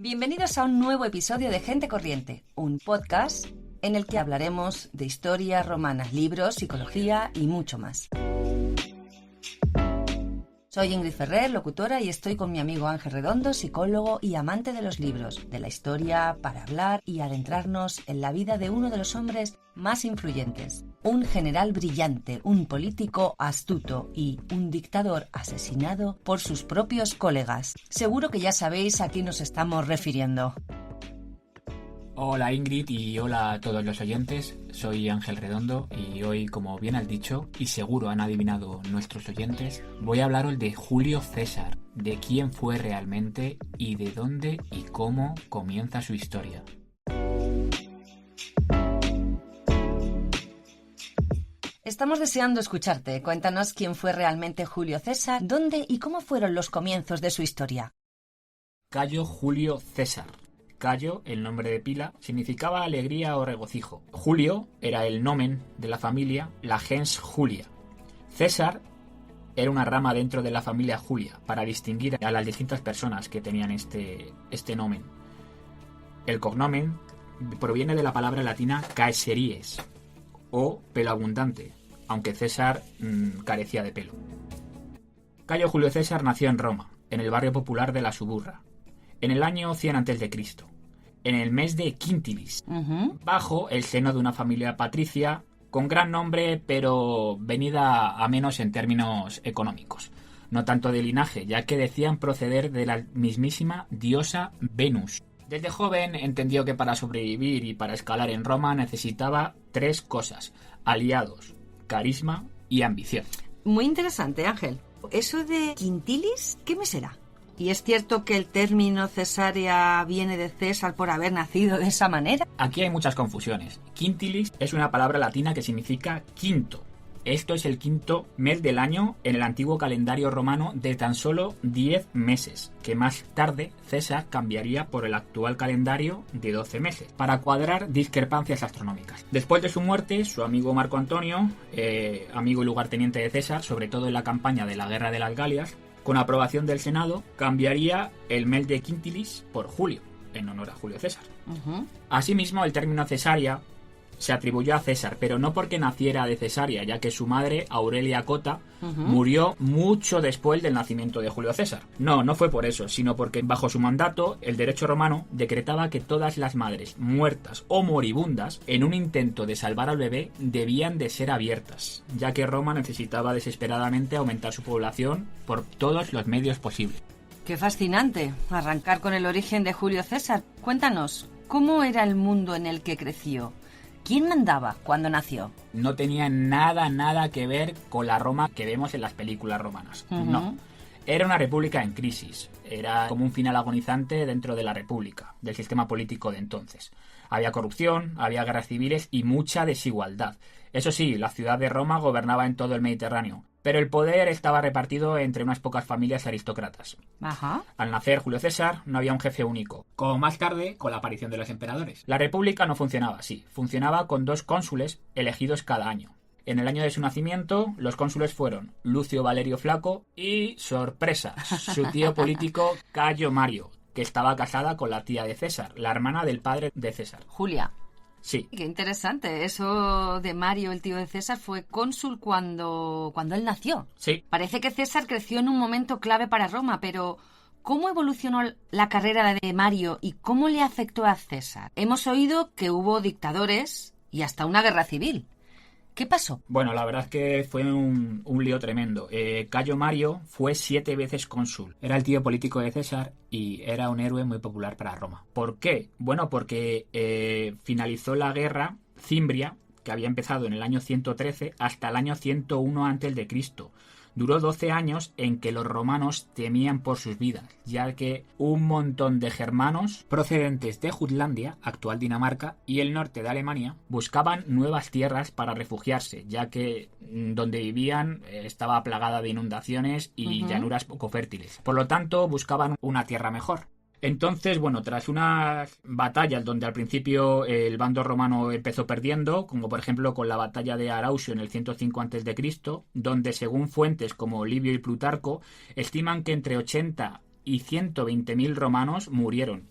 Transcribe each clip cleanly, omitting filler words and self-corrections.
Bienvenidos a un nuevo episodio de Gente Corriente, un podcast en el que hablaremos de historia romana, libros, psicología y mucho más. Soy Ingrid Ferrer, locutora, y estoy con mi amigo Ángel Redondo, psicólogo y amante de los libros, de la historia, para hablar y adentrarnos en la vida de uno de los hombres más influyentes. Un general brillante, un político astuto y un dictador asesinado por sus propios colegas. Seguro que ya sabéis a quién nos estamos refiriendo. Hola Ingrid y hola a todos los oyentes, soy Ángel Redondo y hoy, como bien has dicho y seguro han adivinado nuestros oyentes, voy a hablaros de Julio César, de quién fue realmente y de dónde y cómo comienza su historia. Estamos deseando escucharte. Cuéntanos quién fue realmente Julio César, dónde y cómo fueron los comienzos de su historia. Cayo Julio César. Cayo, el nombre de pila, significaba alegría o regocijo. Julio era el nomen de la familia, la gens Julia. César era una rama dentro de la familia Julia, para distinguir a las distintas personas que tenían este nomen. El cognomen proviene de la palabra latina caeseries, o pelo abundante, aunque César carecía de pelo. Cayo Julio César nació en Roma, en el barrio popular de la Suburra, en el año 100 a.C., en el mes de Quintilis, bajo el seno de una familia patricia con gran nombre, pero venida a menos en términos económicos. No tanto de linaje, ya que decían proceder de la mismísima diosa Venus. Desde joven entendió que para sobrevivir y para escalar en Roma necesitaba tres cosas: aliados, carisma y ambición. Muy interesante, Ángel. ¿Eso de Quintilis, qué me será? ¿Y es cierto que el término cesárea viene de César por haber nacido de esa manera? Aquí hay muchas confusiones. Quintilis es una palabra latina que significa quinto. Esto es el quinto mes del año en el antiguo calendario romano de tan solo 10 meses, que más tarde César cambiaría por el actual calendario de 12 meses, para cuadrar discrepancias astronómicas. Después de su muerte, su amigo Marco Antonio, amigo y lugarteniente de César, sobre todo en la campaña de la Guerra de las Galias, con aprobación del Senado, cambiaría el mes de Quintilis por Julio, en honor a Julio César. Asimismo, el término cesárea se atribuyó a César, pero no porque naciera de cesárea, ya que su madre, Aurelia Cota, murió mucho después del nacimiento de Julio César. No fue por eso, sino porque bajo su mandato, el derecho romano decretaba que todas las madres muertas o moribundas, en un intento de salvar al bebé, debían de ser abiertas, ya que Roma necesitaba desesperadamente aumentar su población por todos los medios posibles. ¡Qué fascinante! Arrancar con el origen de Julio César. Cuéntanos, ¿cómo era el mundo en el que creció? ¿Quién mandaba cuando nació? No tenía nada que ver con la Roma que vemos en las películas romanas. No. Era una república en crisis. Era como un final agonizante dentro de la república, del sistema político de entonces. Había corrupción, había guerras civiles y mucha desigualdad. Eso sí, la ciudad de Roma gobernaba en todo el Mediterráneo, pero el poder estaba repartido entre unas pocas familias aristócratas. Al nacer Julio César no había un jefe único, como más tarde con la aparición de los emperadores. La república no funcionaba así, funcionaba con 2 cónsules elegidos cada año. En el año de su nacimiento, los cónsules fueron Lucio Valerio Flaco y, sorpresa, su tío político Cayo Mario, que estaba casada con la tía de César, la hermana del padre de César. Julia. Sí. Qué interesante. Eso de Mario, el tío de César, fue cónsul cuando él nació. Sí. Parece que César creció en un momento clave para Roma, pero ¿cómo evolucionó la carrera de Mario y cómo le afectó a César? Hemos oído que hubo dictadores y hasta una guerra civil. ¿Qué pasó? Bueno, la verdad es que fue un lío tremendo. Cayo Mario fue 7 veces cónsul. Era el tío político de César y era un héroe muy popular para Roma. ¿Por qué? Bueno, porque finalizó la guerra cimbria, que había empezado en el año 113 hasta el año 101 a.C. Duró 12 años en que los romanos temían por sus vidas, ya que un montón de germanos procedentes de Jutlandia, actual Dinamarca, y el norte de Alemania, buscaban nuevas tierras para refugiarse, ya que donde vivían estaba plagada de inundaciones y llanuras poco fértiles. Por lo tanto, buscaban una tierra mejor. Entonces, bueno, tras unas batallas donde al principio el bando romano empezó perdiendo, como por ejemplo con la batalla de Arausio en el 105 a.C., donde según fuentes como Livio y Plutarco estiman que entre 80 y 120.000 romanos murieron.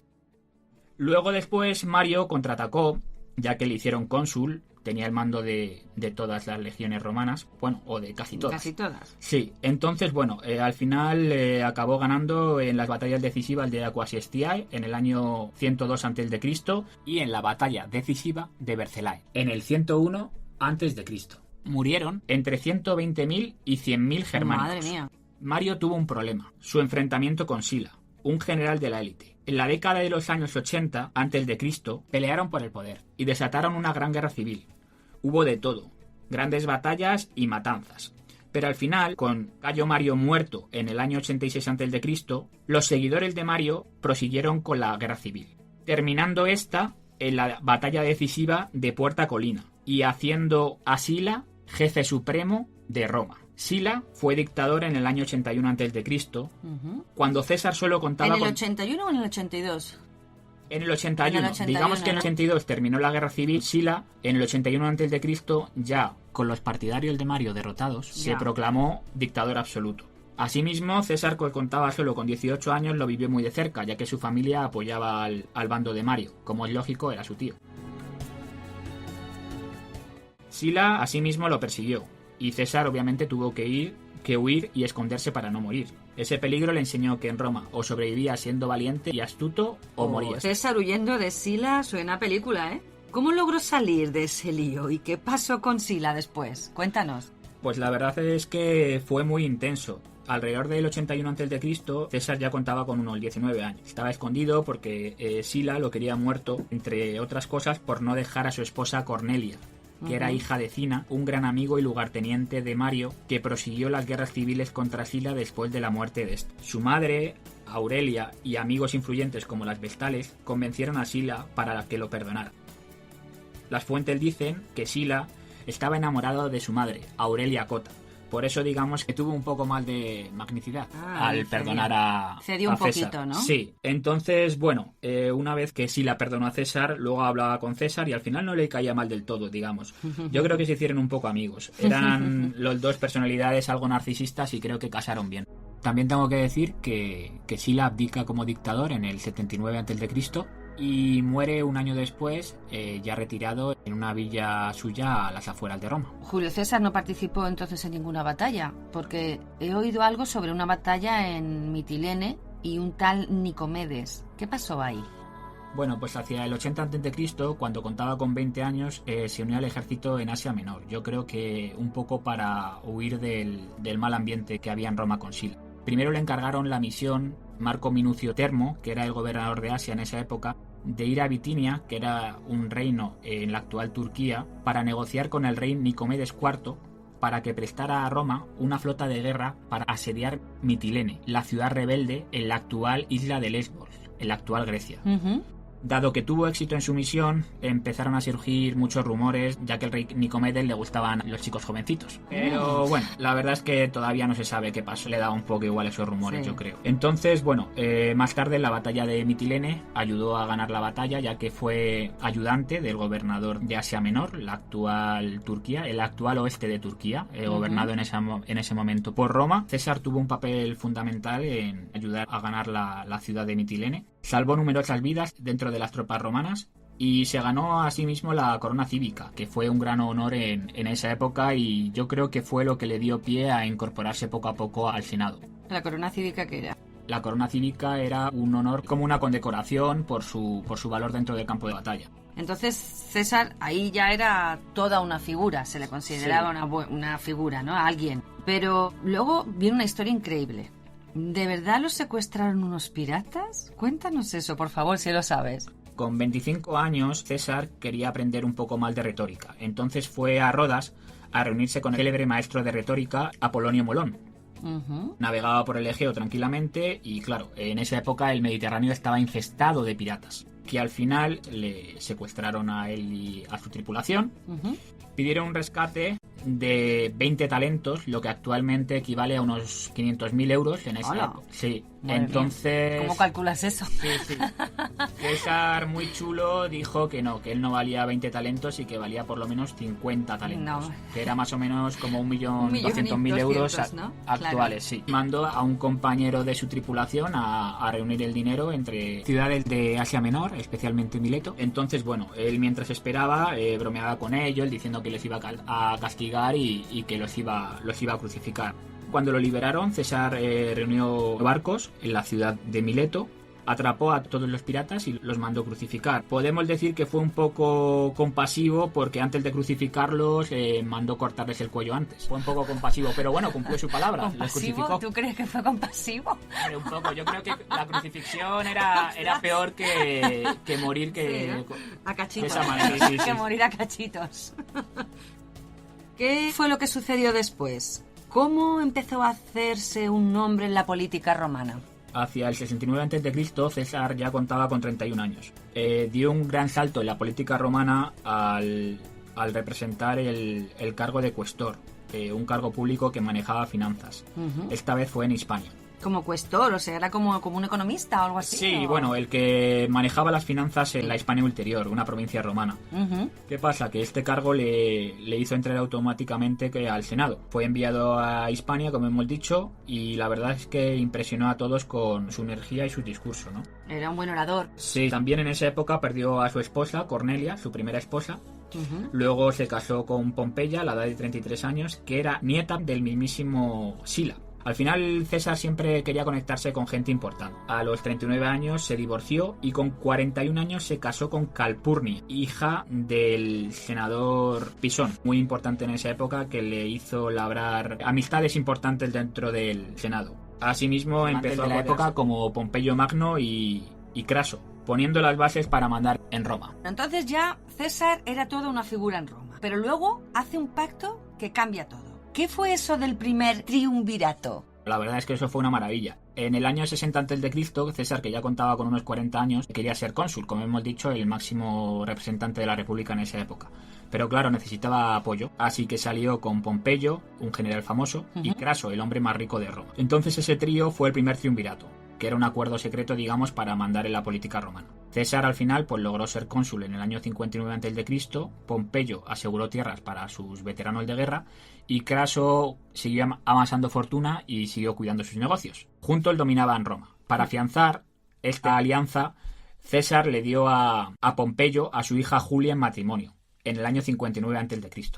Luego después Mario contraatacó, ya que le hicieron cónsul, tenía el mando de todas las legiones romanas, bueno, o de casi todas. Casi todas. Sí, entonces, bueno, al final acabó ganando en las batallas decisivas de Aquae en el año 102 a.C. y en la batalla decisiva de Vercellae en el 101 a.C. Murieron entre 120.000 y 100.000 germánicos. Madre mía. Mario tuvo un problema, su enfrentamiento con Sila, un general de la élite. En la década de los años 80 a.C. pelearon por el poder y desataron una gran guerra civil. Hubo de todo, grandes batallas y matanzas. Pero al final, con Cayo Mario muerto en el año 86 a.C., los seguidores de Mario prosiguieron con la guerra civil, terminando esta en la batalla decisiva de Puerta Colina y haciendo a Sila jefe supremo de Roma. Sila fue dictador en el año 81 a.C., cuando César solo contaba ¿En el 81 o en el 82? En el 81. En el 81, Digamos que en el ¿no? 82 terminó la guerra civil. Sila, en el 81 a.C., ya con los partidarios de Mario derrotados, se proclamó dictador absoluto. Asimismo, César, que contaba solo con 18 años, lo vivió muy de cerca, ya que su familia apoyaba al bando de Mario. Como es lógico, era su tío. Sila, asimismo, lo persiguió, y César obviamente tuvo que huir y esconderse para no morir. Ese peligro le enseñó que en Roma o sobrevivías siendo valiente y astuto o morías. César huyendo de Sila suena a película, ¿eh? ¿Cómo logró salir de ese lío y qué pasó con Sila después? Cuéntanos. Pues la verdad es que fue muy intenso. Alrededor del 81 a.C., César ya contaba con unos 19 años. Estaba escondido porque Sila lo quería muerto, entre otras cosas, por no dejar a su esposa Cornelia, que era hija de Cina, un gran amigo y lugarteniente de Mario, que prosiguió las guerras civiles contra Sila después de la muerte de este. Su madre, Aurelia, y amigos influyentes como las Vestales convencieron a Sila para que lo perdonara. Las fuentes dicen que Sila estaba enamorado de su madre, Aurelia Cota. Por eso digamos que tuvo un poco más de magnicidad al perdonar a Cedió un César. poquito, ¿no? Sí, entonces, bueno, una vez que Sila perdonó a César, luego hablaba con César y al final no le caía mal del todo, digamos. Yo creo que se hicieron un poco amigos. Eran los dos personalidades algo narcisistas y creo que casaron bien. También tengo que decir que Sila abdica como dictador en el 79 a.C. y muere un año después, ya retirado en una villa suya a las afueras de Roma. Julio César no participó entonces en ninguna batalla, porque he oído algo sobre una batalla en Mitilene y un tal Nicomedes. ¿Qué pasó ahí? Bueno, pues hacia el 80 a.C., cuando contaba con 20 años, se unió al ejército en Asia Menor. Yo creo que un poco para huir del mal ambiente que había en Roma con Sila. Primero le encargaron la misión Marco Minucio Termo, que era el gobernador de Asia en esa época, de ir a Bitinia, que era un reino en la actual Turquía, para negociar con el rey Nicomedes IV para que prestara a Roma una flota de guerra para asediar Mitilene, la ciudad rebelde en la actual isla de Lesbos, en la actual Grecia. Dado que tuvo éxito en su misión, empezaron a surgir muchos rumores, ya que al rey Nicomedes le gustaban los chicos jovencitos. Pero bueno, la verdad es que todavía no se sabe qué pasó. Le da un poco igual esos rumores, yo creo. Entonces, bueno, más tarde en la batalla de Mitilene ayudó a ganar la batalla, ya que fue ayudante del gobernador de Asia Menor, la actual Turquía, el actual oeste de Turquía, gobernado en ese momento por Roma. César tuvo un papel fundamental en ayudar a ganar la ciudad de Mitilene. Salvó numerosas vidas dentro de las tropas romanas y se ganó a sí mismo la corona cívica, que fue un gran honor en esa época y yo creo que fue lo que le dio pie a incorporarse poco a poco al Senado. ¿La corona cívica qué era? La corona cívica era un honor como una condecoración por su valor dentro del campo de batalla. Entonces César ahí ya era toda una figura, se le consideraba una figura, ¿no? Alguien. Pero luego viene una historia increíble. ¿De verdad los secuestraron unos piratas? Cuéntanos eso, por favor, si lo sabes. Con 25 años, César quería aprender un poco más de retórica. Entonces fue a Rodas a reunirse con el célebre maestro de retórica, Apolonio Molón. Navegaba por el Egeo tranquilamente y, claro, en esa época el Mediterráneo estaba infestado de piratas, que al final le secuestraron a él y a su tripulación. Pidieron un rescate de 20 talentos, lo que actualmente equivale a unos 500.000 euros en esa época. Sí, Madre entonces... mía. ¿Cómo calculas eso? Sí. César, muy chulo, dijo que no, que él no valía 20 talentos y que valía por lo menos 50 talentos. No. Que era más o menos como 1.200.000 euros, ¿no? Actuales, claro. Sí. Mandó a un compañero de su tripulación a reunir el dinero entre ciudades de Asia Menor, especialmente Mileto. Entonces, bueno, él mientras esperaba, bromeaba con ellos, diciendo que les iba a castigar y que los iba a crucificar. Cuando lo liberaron, César reunió barcos en la ciudad de Mileto, atrapó a todos los piratas y los mandó crucificar. Podemos decir que fue un poco compasivo porque antes de crucificarlos mandó cortarles el cuello antes. Fue un poco compasivo, pero bueno, cumplió su palabra. Los crucificó. ¿Tú crees que fue compasivo? Un poco. Yo creo que la crucifixión era peor que morir a cachitos. De esa manera, sí. Que morir a cachitos. ¿Qué fue lo que sucedió después? ¿Cómo empezó a hacerse un nombre en la política romana? Hacia el 69 a.C., César ya contaba con 31 años. Dio un gran salto en la política romana al representar el cargo de cuestor, un cargo público que manejaba finanzas. Esta vez fue en Hispania. Como cuestor, o sea, era como un economista o algo así. Sí, bueno, el que manejaba las finanzas en la Hispania Ulterior, una provincia romana. ¿Qué pasa? Que este cargo le hizo entrar automáticamente al Senado. Fue enviado a Hispania, como hemos dicho, y la verdad es que impresionó a todos con su energía y su discurso, ¿no? Era un buen orador. Sí, también en esa época perdió a su esposa, Cornelia, su primera esposa. Luego se casó con Pompeya a la edad de 33 años, que era nieta del mismísimo Sila. Al final César siempre quería conectarse con gente importante. A los 39 años se divorció y con 41 años se casó con Calpurnia, hija del senador Pisón, muy importante en esa época, que le hizo labrar amistades importantes dentro del Senado. Asimismo empezó la época como Pompeyo Magno y Craso, poniendo las bases para mandar en Roma. Entonces ya César era toda una figura en Roma, pero luego hace un pacto que cambia todo. ¿Qué fue eso del primer triunvirato? La verdad es que eso fue una maravilla. En el año 60 a.C., César, que ya contaba con unos 40 años, quería ser cónsul, como hemos dicho, el máximo representante de la República en esa época. Pero claro, necesitaba apoyo, así que salió con Pompeyo, un general famoso, y Craso, el hombre más rico de Roma. Entonces ese trío fue el primer triunvirato, que era un acuerdo secreto, digamos, para mandar en la política romana. César al final pues logró ser cónsul en el año 59 a.C., Pompeyo aseguró tierras para sus veteranos de guerra y Craso siguió amasando fortuna y siguió cuidando sus negocios. Juntos dominaban Roma. Para afianzar esta alianza, César le dio a Pompeyo a su hija Julia en matrimonio, en el año 59 a.C.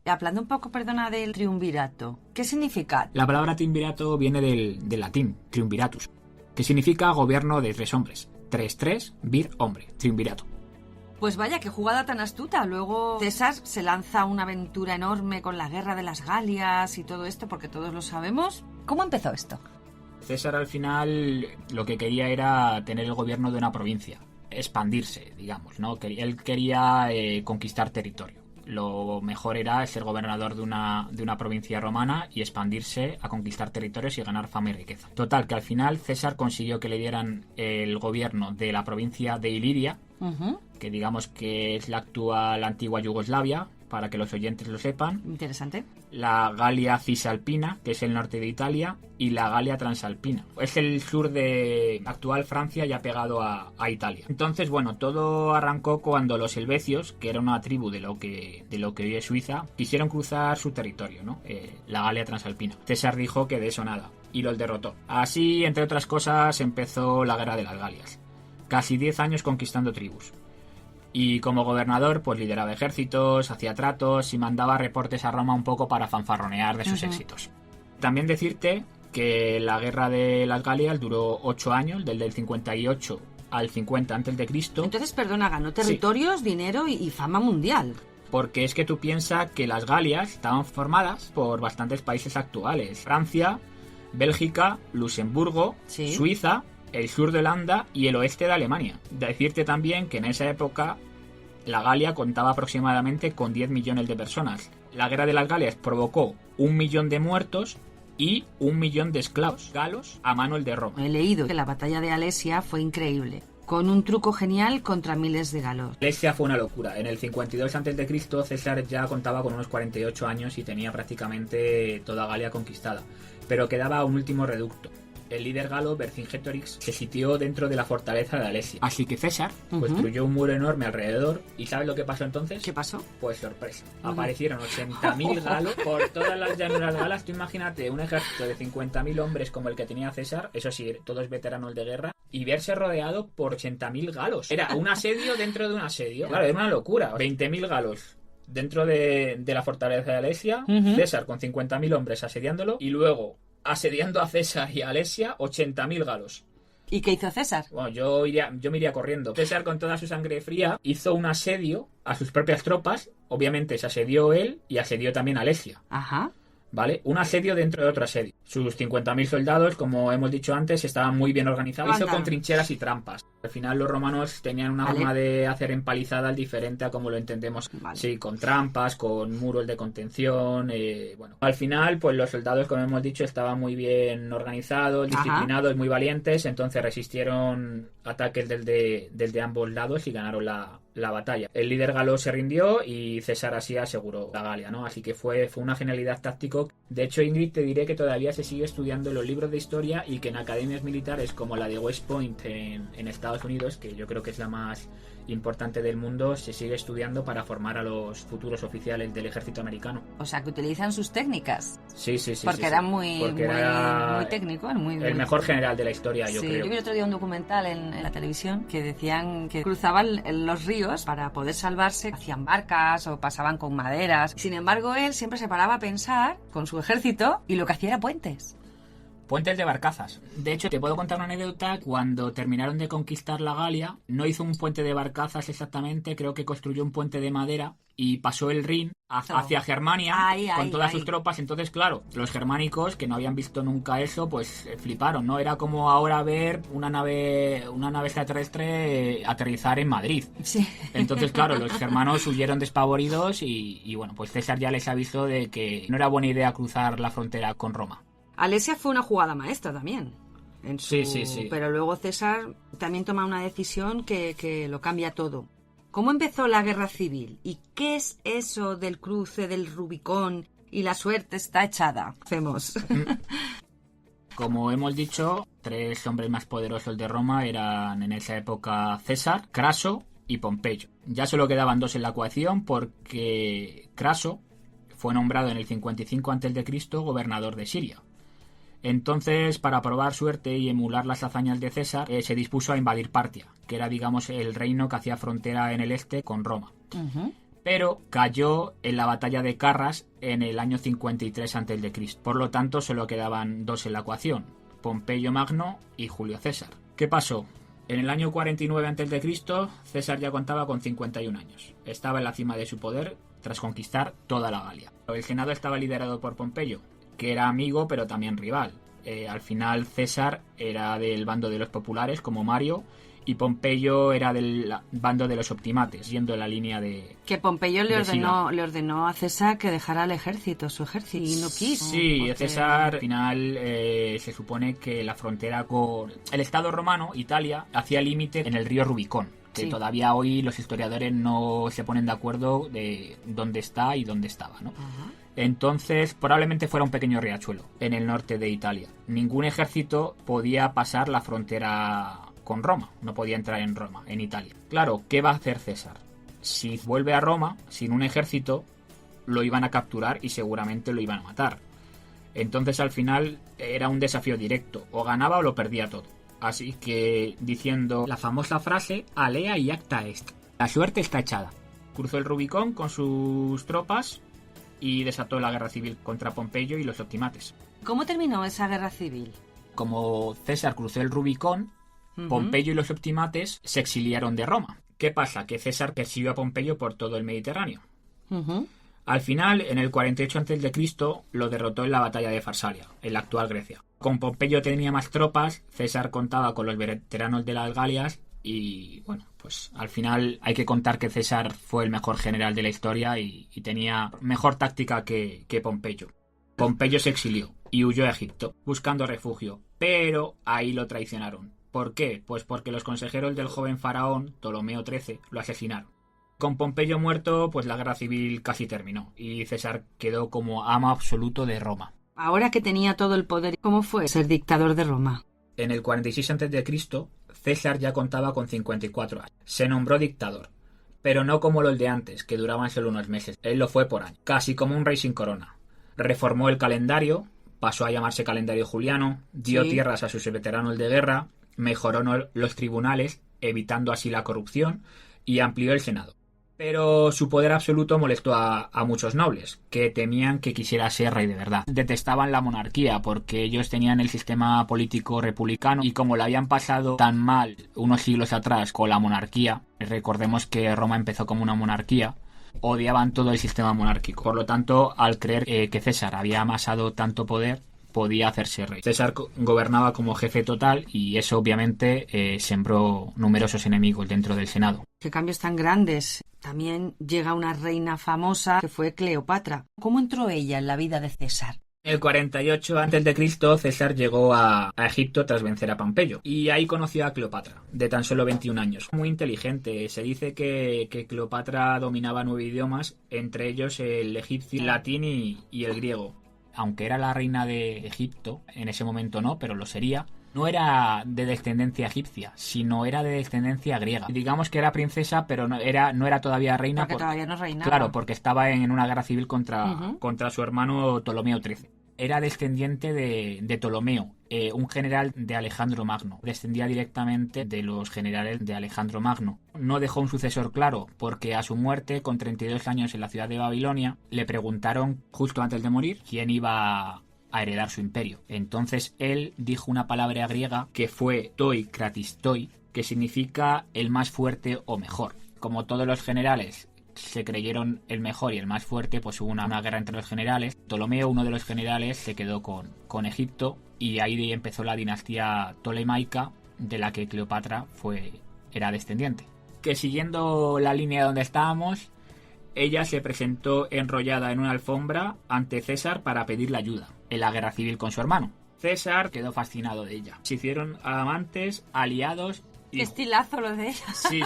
Hablando un poco, perdona, del triunvirato, ¿qué significa? La palabra triunvirato viene del latín, triunviratus, que significa gobierno de 3 hombres. 3, vir, hombre, triunvirato. Pues vaya, qué jugada tan astuta. Luego César se lanza a una aventura enorme con la guerra de las Galias y todo esto, porque todos lo sabemos. ¿Cómo empezó esto? César al final lo que quería era tener el gobierno de una provincia, expandirse, digamos, ¿no? Él quería conquistar territorio. Lo mejor era ser gobernador de una provincia romana y expandirse a conquistar territorios y ganar fama y riqueza. Total, que al final César consiguió que le dieran el gobierno de la provincia de Iliria, que digamos que es la actual antigua Yugoslavia, para que los oyentes lo sepan. Interesante. La Galia Cisalpina, que es el norte de Italia, y la Galia Transalpina. Es el sur de actual Francia, ya pegado a Italia. Entonces, bueno, todo arrancó cuando los helvecios, que era una tribu de lo que hoy es Suiza, quisieron cruzar su territorio, ¿no? La Galia Transalpina. César dijo que de eso nada, y los derrotó. Así, entre otras cosas, empezó la Guerra de las Galias. Casi 10 años conquistando tribus. Y como gobernador, pues lideraba ejércitos, hacía tratos y mandaba reportes a Roma un poco para fanfarronear de sus éxitos. También decirte que la guerra de las Galias duró 8 años, del 58 al 50 a.C. Entonces, perdona, ganó territorios, sí, dinero y fama mundial. Porque es que tú piensas que las Galias estaban formadas por bastantes países actuales. Francia, Bélgica, Luxemburgo, ¿sí?, Suiza, el sur de Holanda y el oeste de Alemania. Decirte también que en esa época la Galia contaba aproximadamente con 10 millones de personas. La guerra de las Galias provocó 1 millón de muertos y 1 millón de esclavos galos a manos de Roma. He leído que la batalla de Alesia fue increíble. con un truco genial contra miles de galos. Alesia fue una locura. En el 52 a.C. César ya contaba con unos 48 años y tenía prácticamente toda Galia conquistada. Pero quedaba un último reducto. El líder galo, Vercingetorix, se sitió dentro de la fortaleza de Alesia. Así que César construyó un muro enorme alrededor. ¿Y sabes lo que pasó entonces? ¿Qué pasó? Pues sorpresa. Aparecieron 80.000 galos por todas las llanuras galas. Tú imagínate un ejército de 50.000 hombres como el que tenía César, eso sí, todos veteranos de guerra, y verse rodeado por 80.000 galos. Era un asedio dentro de un asedio. Claro, era una locura. 20.000 galos dentro de la fortaleza de Alesia, César con 50.000 hombres asediándolo, y luego asediando a César y a Alesia 80.000 galos. ¿Y qué hizo César? Bueno, yo me iría corriendo. César, con toda su sangre fría, hizo un asedio a sus propias tropas. Obviamente se asedió él y asedió también a Alesia. Ajá. ¿Vale? Un asedio dentro de otro asedio. Sus 50.000 soldados, como hemos dicho antes, estaban muy bien organizados. Hizo con trincheras y trampas. Al final los romanos tenían una forma de hacer empalizadas diferente a como lo entendemos. Vale. Sí, con trampas, con muros de contención. Bueno, al final, pues los soldados, como hemos dicho, estaban muy bien organizados, disciplinados, muy valientes. Entonces resistieron ataques desde ambos lados y ganaron la batalla. El líder galo se rindió y César así aseguró la Galia, ¿no? Así que fue una genialidad táctico. De hecho, Ingrid, te diré que todavía se sigue estudiando en los libros de historia y que en academias militares como la de West Point en Estados Unidos, que yo creo que es la más importante del mundo, se sigue estudiando para formar a los futuros oficiales del ejército americano. O sea, que utilizan sus técnicas. Sí. Porque era muy técnico. El mejor general de la historia, yo creo. Yo vi el otro día un documental en la televisión que decían que cruzaban los ríos para poder salvarse, hacían barcas o pasaban con maderas. Sin embargo, él siempre se paraba a pensar con su ejército y lo que hacía era puentes. Puentes de barcazas. De hecho, te puedo contar una anécdota. Cuando terminaron de conquistar la Galia, no hizo un puente de barcazas exactamente, creo que construyó un puente de madera y pasó el Rin hacia Germania con todas sus tropas. Entonces, claro, los germánicos, que no habían visto nunca eso, pues fliparon, ¿no? Era como ahora ver una nave extraterrestre aterrizar en Madrid. Sí. Entonces, claro, los germanos huyeron despavoridos y bueno, pues César ya les avisó de que no era buena idea cruzar la frontera con Roma. Alesia fue una jugada maestra también. Sí. Pero luego César también toma una decisión que lo cambia todo. ¿Cómo empezó la guerra civil? ¿Y qué es eso del cruce del Rubicón y la suerte está echada? Hacemos. Como hemos dicho, 3 hombres más poderosos de Roma eran en esa época César, Craso y Pompeyo. Ya solo quedaban 2 en la ecuación porque Craso fue nombrado en el 55 a.C. gobernador de Siria. Entonces, para probar suerte y emular las hazañas de César, se dispuso a invadir Partia, que era, digamos, el reino que hacía frontera en el este con Roma. Pero cayó en la batalla de Carras en el año 53 a.C. Por lo tanto, solo quedaban 2 en la ecuación, Pompeyo Magno y Julio César. ¿Qué pasó? En el año 49 a.C., César ya contaba con 51 años. Estaba en la cima de su poder tras conquistar toda la Galia. El senado estaba liderado por Pompeyo, que era amigo pero también rival. Al final César era del bando de los populares como Mario y Pompeyo era del bando de los optimates, yendo en la línea de... Que Pompeyo le ordenó a César que dejara el ejército, su ejército, y no quiso. Sí, porque... César al final se supone que la frontera con el Estado romano, Italia, hacía límite en el río Rubicón, que todavía hoy los historiadores no se ponen de acuerdo de dónde está y dónde estaba, ¿no? Entonces probablemente fuera un pequeño riachuelo en el norte de Italia. Ningún ejército podía pasar la frontera con Roma, no podía entrar en Roma, en Italia. Claro, ¿qué va a hacer César? Si vuelve a Roma sin un ejército, lo iban a capturar y seguramente lo iban a matar. Entonces al final era un desafío directo, o ganaba o lo perdía todo. Así que, diciendo la famosa frase alea y acta est, la suerte está echada. Cruzó el Rubicón con sus tropas y desató la guerra civil contra Pompeyo y los optimates. ¿Cómo terminó esa guerra civil? Como César cruzó el Rubicón, Pompeyo y los optimates se exiliaron de Roma. ¿Qué pasa? Que César persiguió a Pompeyo por todo el Mediterráneo. Al final, en el 48 a.C., lo derrotó en la batalla de Farsalia, en la actual Grecia. Con Pompeyo tenía más tropas, César contaba con los veteranos de las Galias y, bueno, pues al final hay que contar que César fue el mejor general de la historia y tenía mejor táctica que Pompeyo. Pompeyo se exilió y huyó a Egipto, buscando refugio, pero ahí lo traicionaron. ¿Por qué? Pues porque los consejeros del joven faraón, Ptolomeo XIII, lo asesinaron. Con Pompeyo muerto, pues la guerra civil casi terminó y César quedó como amo absoluto de Roma. Ahora que tenía todo el poder, ¿cómo fue ser dictador de Roma? En el 46 a.C., César ya contaba con 54 años. Se nombró dictador, pero no como los de antes, que duraban solo unos meses. Él lo fue por año, casi como un rey sin corona. Reformó el calendario, pasó a llamarse calendario juliano, dio tierras a sus veteranos de guerra, mejoró los tribunales, evitando así la corrupción, y amplió el Senado. Pero su poder absoluto molestó a muchos nobles, que temían que quisiera ser rey de verdad. Detestaban la monarquía porque ellos tenían el sistema político republicano y como lo habían pasado tan mal unos siglos atrás con la monarquía, recordemos que Roma empezó como una monarquía, odiaban todo el sistema monárquico. Por lo tanto, al creer que César había amasado tanto poder, podía hacerse rey. César gobernaba como jefe total y eso obviamente sembró numerosos enemigos dentro del Senado. Qué cambios tan grandes. También llega una reina famosa que fue Cleopatra. ¿Cómo entró ella en la vida de César? En el 48 a.C. César llegó a Egipto tras vencer a Pompeyo y ahí conoció a Cleopatra, de tan solo 21 años. Muy inteligente, se dice que Cleopatra dominaba 9 idiomas, entre ellos el egipcio, el latín y el griego. Aunque era la reina de Egipto, en ese momento no, pero lo sería, no era de descendencia egipcia, sino era de descendencia griega. Digamos que era princesa, pero no era todavía reina. Porque todavía no reinaba. Claro, porque estaba en una guerra civil contra su hermano Ptolomeo XIII. Era descendiente de Ptolomeo, un general de Alejandro Magno. Descendía directamente de los generales de Alejandro Magno. No dejó un sucesor claro, porque a su muerte, con 32 años en la ciudad de Babilonia, le preguntaron, justo antes de morir, quién iba a heredar su imperio. Entonces él dijo una palabra griega que fue toi kratistoi, que significa el más fuerte o mejor. Como todos los generales se creyeron el mejor y el más fuerte, pues hubo una guerra entre los generales. Ptolomeo, uno de los generales, se quedó con Egipto y ahí empezó la dinastía tolemaica de la que Cleopatra era descendiente. Que siguiendo la línea donde estábamos, ella se presentó enrollada en una alfombra ante César para pedirle ayuda en la guerra civil con su hermano. César quedó fascinado de ella. Se hicieron amantes, aliados. Qué estilazo lo de ella. Sí.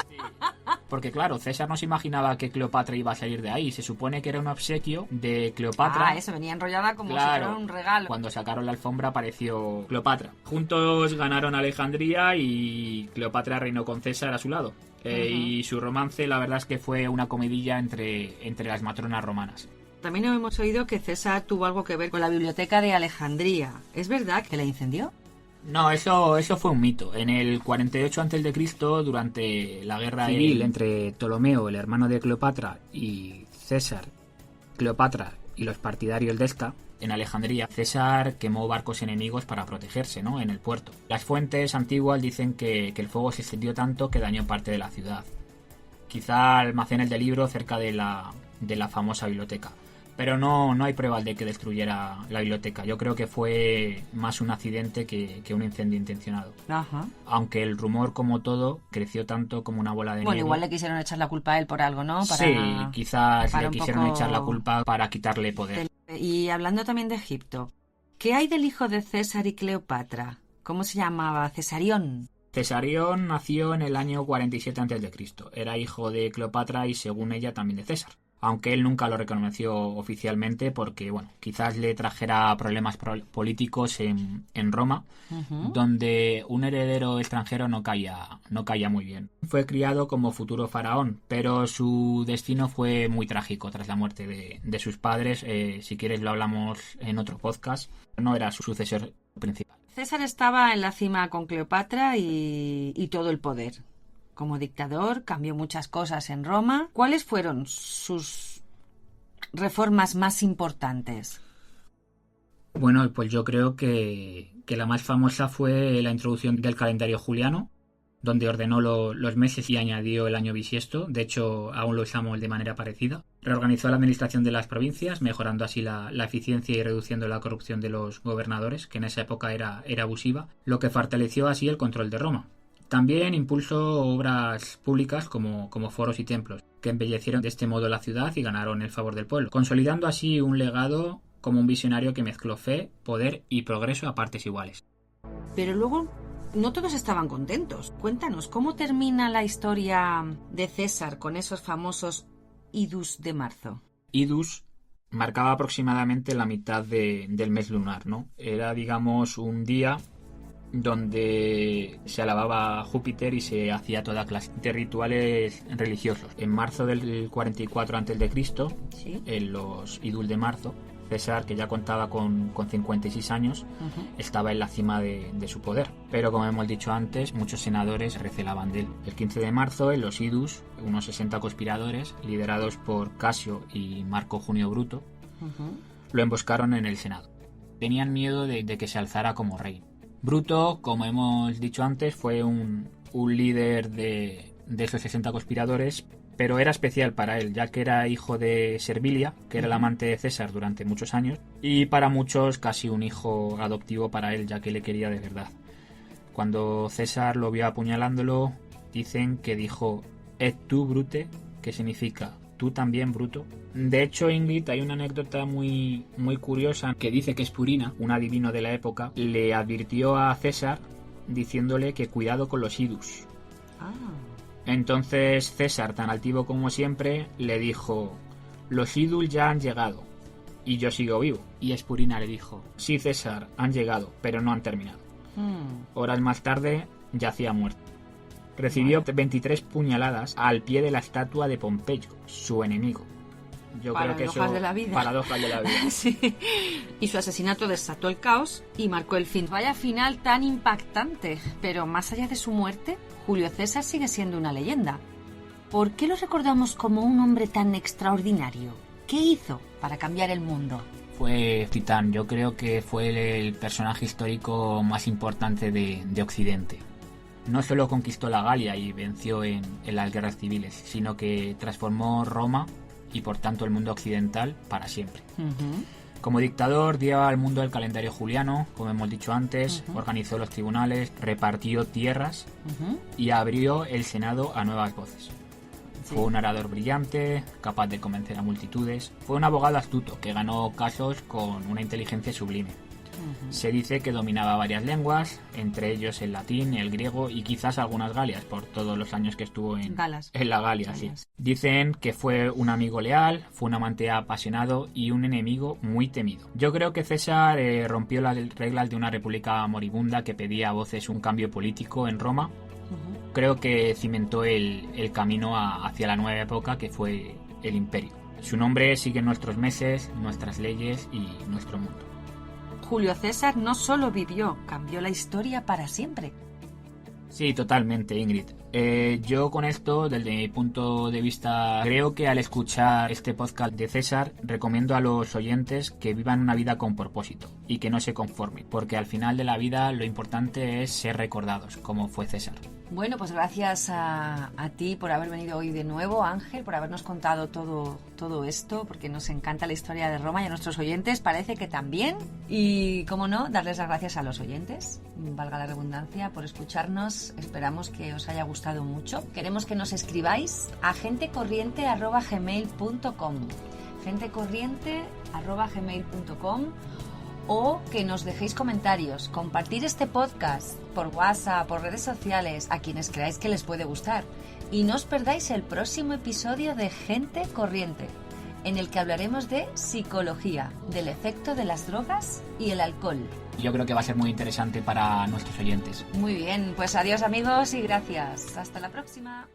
Porque claro, César no se imaginaba que Cleopatra iba a salir de ahí. Se supone que era un obsequio de Cleopatra. Eso, venía enrollada como si fuera un regalo. Cuando sacaron la alfombra apareció Cleopatra. Juntos ganaron Alejandría y Cleopatra reinó con César a su lado. Y su romance, la verdad es que fue una comidilla entre las matronas romanas. También hemos oído que César tuvo algo que ver con la biblioteca de Alejandría. ¿Es verdad que la incendió? No, eso fue un mito. En el 48 a.C., durante la guerra civil entre Ptolomeo, el hermano de Cleopatra, y César, Cleopatra y los partidarios de esta, en Alejandría, César quemó barcos enemigos para protegerse, ¿no?, en el puerto. Las fuentes antiguas dicen que el fuego se extendió tanto que dañó parte de la ciudad. Quizá almacenes de libros cerca de la famosa biblioteca. Pero no hay pruebas de que destruyera la biblioteca. Yo creo que fue más un accidente que un incendio intencionado. Ajá. Aunque el rumor, como todo, creció tanto como una bola de nieve. Bueno, igual le quisieron echar la culpa a él por algo, ¿no? Sí, quizás le quisieron echar la culpa para quitarle poder. Y hablando también de Egipto, ¿qué hay del hijo de César y Cleopatra? ¿Cómo se llamaba? Cesarión. Cesarión nació en el año 47 a.C. Era hijo de Cleopatra y, según ella, también de César. Aunque él nunca lo reconoció oficialmente porque, bueno, quizás le trajera problemas políticos en Roma, donde un heredero extranjero no caía muy bien. Fue criado como futuro faraón, pero su destino fue muy trágico tras la muerte de sus padres. Si quieres lo hablamos en otro podcast. No era su sucesor principal. César estaba en la cima con Cleopatra y todo el poder. Como dictador cambió muchas cosas en Roma. ¿Cuáles fueron sus reformas más importantes? Bueno, pues yo creo que la más famosa fue la introducción del calendario juliano, donde ordenó los meses y añadió el año bisiesto. De hecho, aún lo usamos de manera parecida. Reorganizó la administración de las provincias, mejorando así la eficiencia y reduciendo la corrupción de los gobernadores, que en esa época era abusiva, lo que fortaleció así el control de Roma. También impulsó obras públicas como foros y templos, que embellecieron de este modo la ciudad y ganaron el favor del pueblo, consolidando así un legado como un visionario que mezcló fe, poder y progreso a partes iguales. Pero luego no todos estaban contentos. Cuéntanos, ¿cómo termina la historia de César con esos famosos idus de marzo? Idus marcaba aproximadamente la mitad del mes lunar, ¿no? Era, digamos, un día donde se alababa a Júpiter y se hacía toda clase de rituales religiosos. En marzo del 44 a.C., ¿sí?, en los idus de marzo, César, que ya contaba con 56 años, estaba en la cima de su poder. Pero, como hemos dicho antes, muchos senadores recelaban de él. El 15 de marzo, en los idus, unos 60 conspiradores, liderados por Casio y Marco Junio Bruto, lo emboscaron en el Senado. Tenían miedo de que se alzara como rey. Bruto, como hemos dicho antes, fue un líder de esos 60 conspiradores, pero era especial para él, ya que era hijo de Servilia, que era el amante de César durante muchos años, y para muchos casi un hijo adoptivo para él, ya que le quería de verdad. Cuando César lo vio apuñalándolo, dicen que dijo «Et tu, Brute», que significa «tú también, Bruto». De hecho, Ingrid, hay una anécdota muy, muy curiosa que dice que Espurina, un adivino de la época, le advirtió a César diciéndole que cuidado con los idus. Entonces César, tan altivo como siempre, le dijo «Los idus ya han llegado y yo sigo vivo». Y Espurina le dijo «Sí, César, han llegado, pero no han terminado». Horas más tarde, yacía muerto. Recibió 23 puñaladas al pie de la estatua de Pompeyo, su enemigo. Yo creo que eso, de la vida. Paradojas de la vida. Sí. Y su asesinato desató el caos y marcó el fin. Vaya final tan impactante. Pero más allá de su muerte, Julio César sigue siendo una leyenda. ¿Por qué lo recordamos como un hombre tan extraordinario? ¿Qué hizo para cambiar el mundo? Fue titán. Yo creo que fue el personaje histórico más importante de Occidente. No solo conquistó la Galia y venció en las guerras civiles, sino que transformó Roma y por tanto el mundo occidental para siempre. Como dictador dio al mundo el calendario juliano, como hemos dicho antes, organizó los tribunales, repartió tierras y abrió el Senado a nuevas voces. Fue un orador brillante, capaz de convencer a multitudes. Fue un abogado astuto que ganó casos con una inteligencia sublime. Se dice que dominaba varias lenguas, entre ellos el latín, el griego y quizás algunas galias, por todos los años que estuvo en la Galia. Sí. Dicen que fue un amigo leal, fue un amante apasionado y un enemigo muy temido. Yo creo que César rompió las reglas de una república moribunda que pedía a voces un cambio político en Roma. Creo que cimentó el camino hacia la nueva época que fue el imperio. Su nombre sigue en nuestros meses, nuestras leyes y nuestro mundo. Julio César no solo vivió, cambió la historia para siempre. Sí, totalmente, Ingrid. Yo con esto, desde mi punto de vista, creo que al escuchar este podcast de César, recomiendo a los oyentes que vivan una vida con propósito y que no se conformen, porque al final de la vida lo importante es ser recordados, como fue César. Bueno, pues gracias a ti por haber venido hoy de nuevo, Ángel, por habernos contado todo esto, porque nos encanta la historia de Roma y a nuestros oyentes parece que también. Y, cómo no, darles las gracias a los oyentes, valga la redundancia, por escucharnos. Esperamos que os haya gustado mucho. Queremos que nos escribáis a gentecorriente@gmail.com gentecorriente@gmail.com o que nos dejéis comentarios, compartir este podcast por WhatsApp, por redes sociales, a quienes creáis que les puede gustar. Y no os perdáis el próximo episodio de Gente Corriente, en el que hablaremos de psicología, del efecto de las drogas y el alcohol. Yo creo que va a ser muy interesante para nuestros oyentes. Muy bien, pues adiós amigos y gracias. Hasta la próxima.